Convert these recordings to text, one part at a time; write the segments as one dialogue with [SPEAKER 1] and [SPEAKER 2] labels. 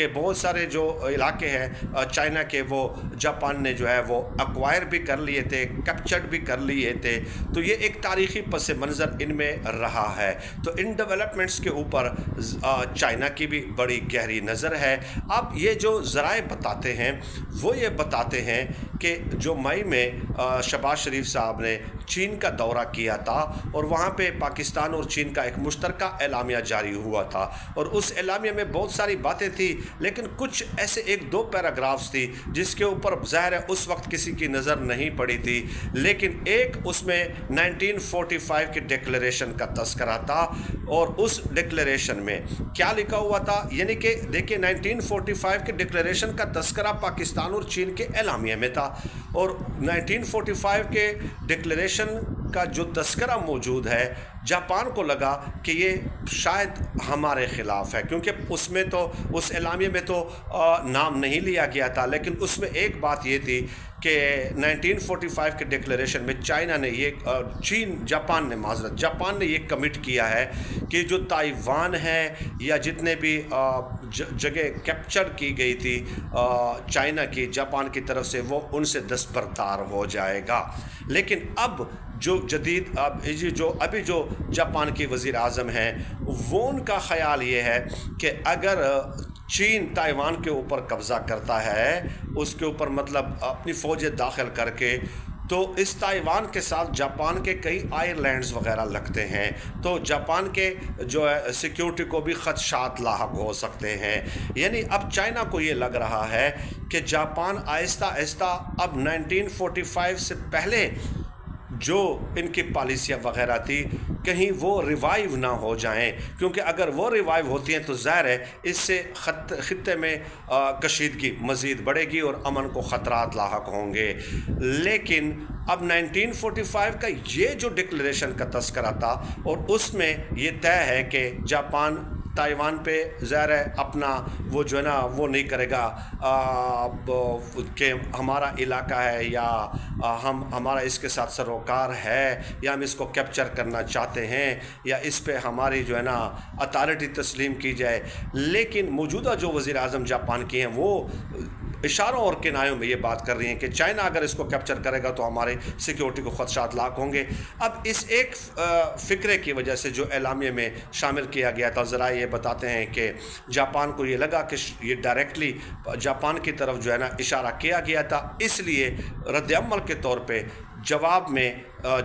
[SPEAKER 1] کہ بہت سارے جو علاقے ہیں چائنا کے وہ جاپان نے جو ہے وہ ایکوائر بھی کر لیے تھے، کیپچرڈ بھی کر لیے تھے. تو یہ ایک تاریخی پس منظر ان میں رہا ہے. تو ان ڈیولپمنٹس کے اوپر چائنا کی بھی بڑی گہری نظر ہے. اب یہ جو ذرائع بتاتے ہیں وہ یہ بتاتے ہیں کہ جو مئی میں شہباز شریف صاحب نے چین کا دورہ کیا تھا اور وہاں پہ پاکستان اور چین کا ایک مشترکہ اعلامیہ جاری ہوا تھا، اور اس اعلامیہ میں بہت ساری باتیں تھیں، لیکن کچھ ایسے ایک دو پیراگرافس تھی جس کے اوپر ظاہر ہے اس وقت کسی کی نظر نہیں پڑی تھی. لیکن ایک اس میں 1945 کی ڈکلیریشن کا تذکرہ تھا، اور اس ڈکلیریشن میں کیا لکھا ہوا تھا، یعنی کہ دیکھیں 1945 کی ڈکلیریشن کا تذکرہ پاکستان اور چین کے اعلامیہ میں تھا، اور 1945 کے ڈکلیریشن کا جو تذکرہ موجود ہے، جاپان کو لگا کہ یہ شاید ہمارے خلاف ہے، کیونکہ اس میں تو اس اعلامیہ میں تو نام نہیں لیا گیا تھا. لیکن اس میں ایک بات یہ تھی کہ 1945 کے ڈکلیریشن میں چائنا نے یہ جاپان نے یہ کمٹ کیا ہے کہ جو تائیوان ہے یا جتنے بھی جگہ کیپچر کی گئی تھی چائنا کی جاپان کی طرف سے، وہ ان سے دستبردار ہو جائے گا. لیکن اب جو جدید ابھی جو جاپان کی وزیر اعظم ہیں، وہ ان کا خیال یہ ہے کہ اگر چین تائیوان کے اوپر قبضہ کرتا ہے، اس کے اوپر مطلب اپنی فوجیں داخل کر کے، تو اس تائیوان کے ساتھ جاپان کے کئی آئرلینڈز وغیرہ لگتے ہیں، تو جاپان کے جو ہے سیکیورٹی کو بھی خدشات لاحق ہو سکتے ہیں. یعنی اب چائنا کو یہ لگ رہا ہے کہ جاپان آہستہ آہستہ اب 1945 سے پہلے جو ان کی پالیسیاں وغیرہ تھی کہیں وہ ریوائیو نہ ہو جائیں، کیونکہ اگر وہ ریوائیو ہوتی ہیں تو ظاہر ہے اس سے خطے میں کشیدگی مزید بڑھے گی اور امن کو خطرات لاحق ہوں گے. لیکن اب 1945 کا یہ جو ڈکلیریشن کا تذکرہ تھا، اور اس میں یہ طے ہے کہ جاپان تائیوان پہ ظاہر ہے اپنا وہ جو ہے نا وہ نہیں کرے گا کہ ہمارا علاقہ ہے یا ہمارا اس کے ساتھ سروکار ہے یا ہم اس کو کیپچر کرنا چاہتے ہیں یا اس پہ ہماری جو ہے نا اتھارٹی تسلیم کی جائے. لیکن موجودہ جو وزیر اعظم جاپان کی ہیں وہ اشاروں اور کنایوں میں یہ بات کر رہی ہیں کہ چائنا اگر اس کو کیپچر کرے گا تو ہمارے سیکیورٹی کو خدشات لاحق ہوں گے. اب اس ایک فکرے کی وجہ سے جو اعلامیہ میں شامل کیا گیا تھا، ذرائع یہ بتاتے ہیں کہ جاپان کو یہ لگا کہ یہ ڈائریکٹلی جاپان کی طرف جو ہے نا اشارہ کیا گیا تھا، اس لیے رد عمل کے طور پہ جواب میں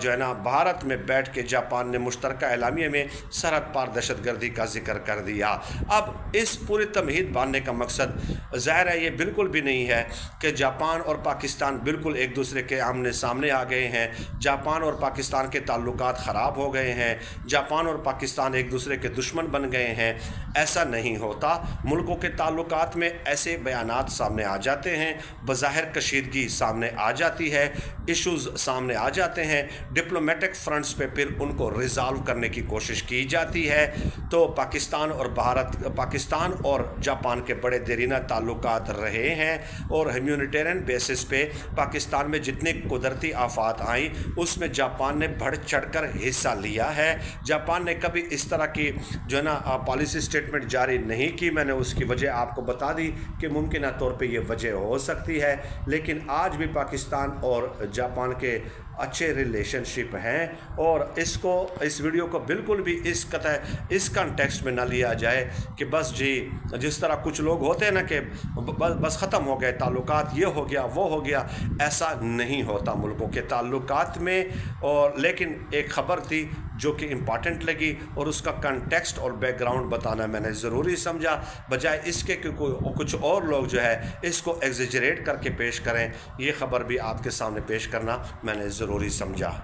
[SPEAKER 1] جو ہے نا بھارت میں بیٹھ کے جاپان نے مشترکہ اعلامیہ میں سرحد پار دہشت گردی کا ذکر کر دیا. اب اس پوری تمہید باندھنے کا مقصد ظاہر ہے یہ بالکل بھی نہیں ہے کہ جاپان اور پاکستان بالکل ایک دوسرے کے آمنے سامنے آ گئے ہیں، جاپان اور پاکستان کے تعلقات خراب ہو گئے ہیں، جاپان اور پاکستان ایک دوسرے کے دشمن بن گئے ہیں. ایسا نہیں ہوتا. ملکوں کے تعلقات میں ایسے بیانات سامنے آ جاتے ہیں، بظاہر کشیدگی سامنے آ جاتی ہے، ایشوز سامنے آ جاتے ہیں، ڈپلومیٹک فرنٹس پہ پھر ان کو ریزالو کرنے کی کوشش کی جاتی ہے. تو پاکستان اور جاپان کے بڑے دیرینہ تعلقات رہے ہیں، اور ہیومینیٹیرین بیسس پہ پاکستان میں جتنے قدرتی آفات آئیں اس میں جاپان نے بڑھ چڑھ کر حصہ لیا ہے. جاپان نے کبھی اس طرح کی جو ہے نا پالیسی سٹیٹمنٹ جاری نہیں کی. میں نے اس کی وجہ آپ کو بتا دی کہ ممکنہ طور پہ یہ وجہ ہو سکتی ہے، لیکن آج بھی پاکستان اور جاپان کے اچھے ریلیشن شپ ہیں، اور اس ویڈیو کو بالکل بھی اس کنٹیکسٹ میں نہ لیا جائے کہ بس جی جس طرح کچھ لوگ ہوتے ہیں نا کہ بس ختم ہو گئے تعلقات، یہ ہو گیا وہ ہو گیا. ایسا نہیں ہوتا ملکوں کے تعلقات میں. اور لیکن ایک خبر تھی جو کہ امپارٹنٹ لگی، اور اس کا کنٹیکسٹ اور بیک گراؤنڈ بتانا میں نے ضروری سمجھا، بجائے اس کے کہ کچھ اور لوگ جو ہے اس کو ایگزیجریٹ کر کے پیش کریں. یہ خبر بھی آپ کے سامنے پیش کرنا میں نے ضروری سمجھا.